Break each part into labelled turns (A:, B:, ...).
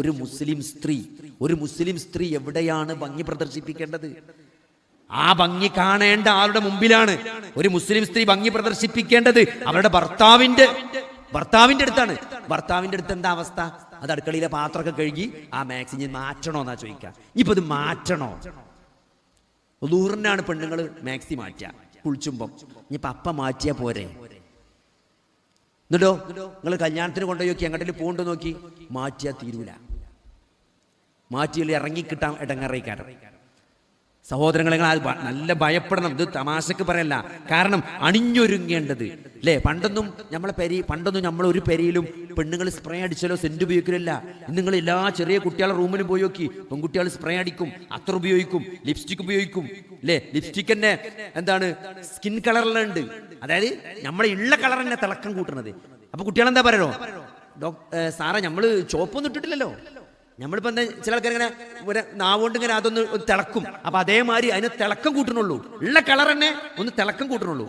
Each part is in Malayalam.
A: ഒരു മുസ്ലിം സ്ത്രീ എവിടെയാണ് ഭംഗി പ്രദർശിപ്പിക്കേണ്ടത്? ആ ഭംഗി കാണേണ്ട ആളുടെ മുമ്പിലാണ് ഒരു മുസ്ലിം സ്ത്രീ ഭംഗി പ്രദർശിപ്പിക്കേണ്ടത്. അവരുടെ ഭർത്താവിന്റെ അടുത്താണ്. ഭർത്താവിന്റെ അടുത്ത് എന്താ അവസ്ഥ? അത് അടുക്കളയിലെ പാത്രമൊക്കെ കഴുകി ആ മാക്സി ഞാൻ മാറ്റണോ എന്നാ ചോദിക്കാം. ഇപ്പൊ ഇത് മാറ്റണോ? ദൂറിനാണ് പെണ്ണുങ്ങൾ മാക്സി മാറ്റുക കുളിച്ചുമ്പം. ഇനിയിപ്പൊ അപ്പ മാറ്റിയാ പോരെ? എന്നിട്ടോ നിങ്ങൾ കല്യാണത്തിന് കൊണ്ടുപോയി നോക്കി, എങ്ങോട്ടേലും പോണ്ടോ നോക്കി, മാറ്റിയാൽ തീരൂല. മാറ്റിയിൽ ഇറങ്ങിക്കിട്ടാൻ ഇടങ്ങറേക്കാരം. സഹോദരങ്ങളെ, നല്ല ഭയപ്പെടണം. ഇത് തമാശക്ക് പറയല്ല. കാരണം അണിഞ്ഞൊരുങ്ങേണ്ടത് അല്ലേ? പണ്ടൊന്നും നമ്മൾ ഒരു പെരയിലും പെണ്ണുങ്ങൾ സ്പ്രേ അടിച്ചാലോ സെന്റ് ഉപയോഗിക്കില്ല. നിങ്ങൾ എല്ലാ ചെറിയ കുട്ടികളുടെ റൂമിലും പോയി നോക്കി, പെൺകുട്ടികൾ സ്പ്രേ അടിക്കും, അത്ര ഉപയോഗിക്കും, ലിപ്സ്റ്റിക് ഉപയോഗിക്കും അല്ലേ? ലിപ്സ്റ്റിക് തന്നെ എന്താണ് സ്കിൻ കളറിലുണ്ട്. അതായത് നമ്മളെ ഉള്ള കളർ തന്നെ തിളക്കം കൂട്ടുന്നത്. അപ്പൊ കുട്ടികളെന്താ പറയണോ, സാറേ നമ്മള് ചോപ്പൊന്നും ഇട്ടിട്ടില്ലല്ലോ. നമ്മളിപ്പോ എന്താ, ചില ആൾക്കാർ ഇങ്ങനെ നാവുകൊണ്ട് ഇങ്ങനെ അതൊന്ന് തിളക്കും. അപ്പൊ അതേമാതിരി അതിന് തിളക്കം കൂട്ടണുള്ളൂ. ഉള്ള കളർ തന്നെ ഒന്ന് തിളക്കം കൂട്ടണുള്ളൂ.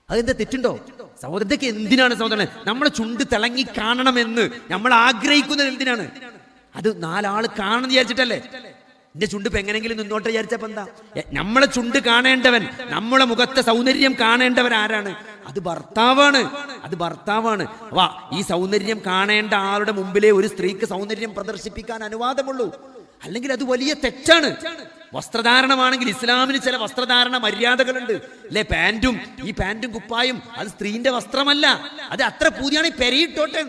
A: അതെന്താ തെറ്റുണ്ടോ സഹോദരൻ? ഇതൊക്കെ എന്തിനാണ് സഹോദരൻ? നമ്മളെ ചുണ്ട് തിളങ്ങി കാണണമെന്ന് നമ്മൾ ആഗ്രഹിക്കുന്നത് എന്തിനാണ്? അത് നാലാള് കാണണം വിചാരിച്ചിട്ടല്ലേ? എന്റെ ചുണ്ട് ഇപ്പൊ എങ്ങനെങ്കിലും നിന്നോട്ട് വിചാരിച്ചപ്പോ എന്താ? നമ്മളെ ചുണ്ട് കാണേണ്ടവൻ, നമ്മളെ മുഖത്തെ സൗന്ദര്യം കാണേണ്ടവൻ ആരാണ്? അത് ഭർത്താവാണ്. വാ, ഈ സൗന്ദര്യം കാണേണ്ട ആളുടെ മുമ്പിലേ ഒരു സ്ത്രീക്ക് സൗന്ദര്യം പ്രദർശിപ്പിക്കാൻ അനുവാദമുള്ളൂ. അല്ലെങ്കിൽ അത് വലിയ തെറ്റാണ്. വസ്ത്രധാരണമാണെങ്കിൽ ഇസ്ലാമിന് ചില വസ്ത്രധാരണ മര്യാദകളുണ്ട് അല്ലെ? ഈ പാന്റും കുപ്പായും അത് സ്ത്രീന്റെ വസ്ത്രമല്ല. അത് അത്ര പൂതിയാണ് പെരിയിട്ടോട്ടെ,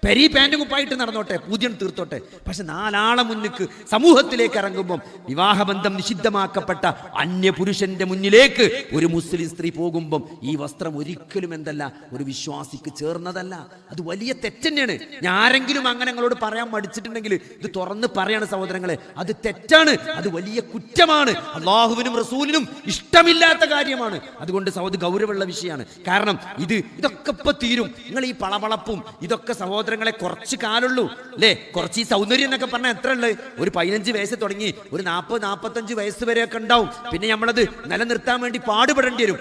A: പെരി പാന്റും കുപ്പായിട്ട് നടന്നോട്ടെ, പൂജ്യം തീർത്തോട്ടെ. പക്ഷെ നാലാളെ മുന്നിക്ക് സമൂഹത്തിലേക്ക് ഇറങ്ങുമ്പോൾ വിവാഹബന്ധം നിഷിദ്ധമാക്കപ്പെട്ട അന്യപുരുഷന്റെ മുന്നിലേക്ക് ഒരു മുസ്ലിം സ്ത്രീ പോകുമ്പം ഈ വസ്ത്രം ഒരിക്കലും ഒരു വിശ്വാസിക്ക് ചേർന്നതല്ല. അത് വലിയ തെറ്റന്നെയാണ്. ഞാൻ ആരെങ്കിലും അങ്ങനെ നിങ്ങളോട് പറയാൻ മടിച്ചിട്ടുണ്ടെങ്കിൽ ഇത് തുറന്ന് പറയാണ് സഹോദരങ്ങളെ, അത് തെറ്റാണ്, അത് വലിയ കുറ്റമാണ്, അള്ളാഹുവിനും റസൂലിനും ഇഷ്ടമില്ലാത്ത കാര്യമാണ്. അതുകൊണ്ട് സഹോദര ഗൗരവമുള്ള വിഷയമാണ്. കാരണം ഇതൊക്കെ ഇപ്പൊ തീരും. നിങ്ങൾ ഈ പളപളപ്പും ഇതൊക്കെ സഹോദരങ്ങളെ കുറച്ച് കാലുള്ളൂ അല്ലേ? കുറച്ച് ഈ സൗന്ദര്യം എന്നൊക്കെ പറഞ്ഞാൽ എത്ര ഉള്ളത്? ഒരു 15 വയസ്സ് തുടങ്ങി ഒരു 40-45 വയസ്സ് വരെയൊക്കെ ഉണ്ടാവും. പിന്നെ നമ്മളത് നിലനിർത്താൻ വേണ്ടി പാടുപെടേണ്ടി വരും.